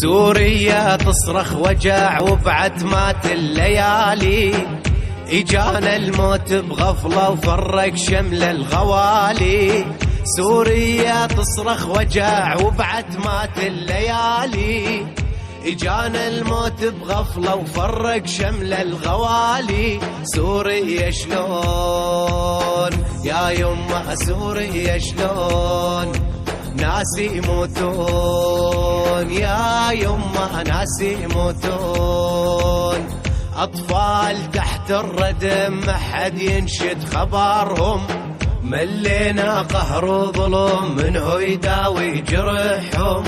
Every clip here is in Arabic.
سوريا تصرخ وجع وبعد مات الليالي، اجانا الموت بغفلة وفرق شمل الغوالي. سوريا تصرخ وجع وبعد مات الليالي، اجانا الموت بغفلة وفرق شمل الغوالي. سوريا شلون يا يمه سوريا شلون ناس يموتون يا يمه ناس يموتون. أطفال تحت الردم ما حد ينشد خبرهم، ملينا قهر وظلم منه يداوي جرحهم.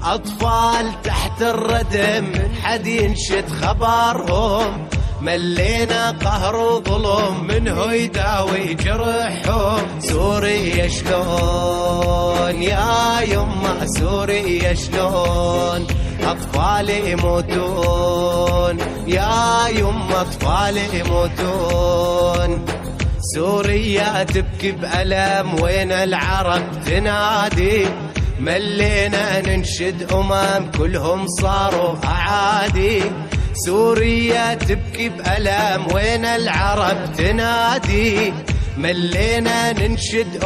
أطفال تحت الردم من حد ينشد خبرهم، ملينا قهر وظلم منه يداوي جرحهم. سوريا شلون يا يمه سوريا شلون أطفال يموتون يا يمه أطفال يموتون. سوريا تبكي بألم وين العرب تنادي، ملينا ننشد كلهم صاروا أعادي. سوريا تبكي بألم وين العرب تنادي، ملينا ننشد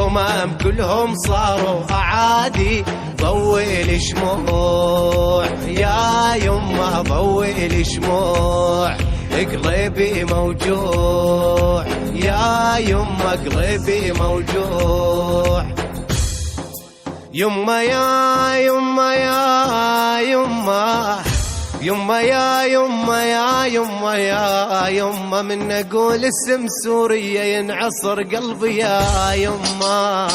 كلهم صاروا أعادي. ضوي الشموع يا يمه ضوي الشموع، قلبي موجوع يا يمه قلبي موجوع. يمه يا يمه يا يمه يمه يا يمه يا يمه يا يمه، من اقول اسم سوريا ينعصر قلبي يا يمه.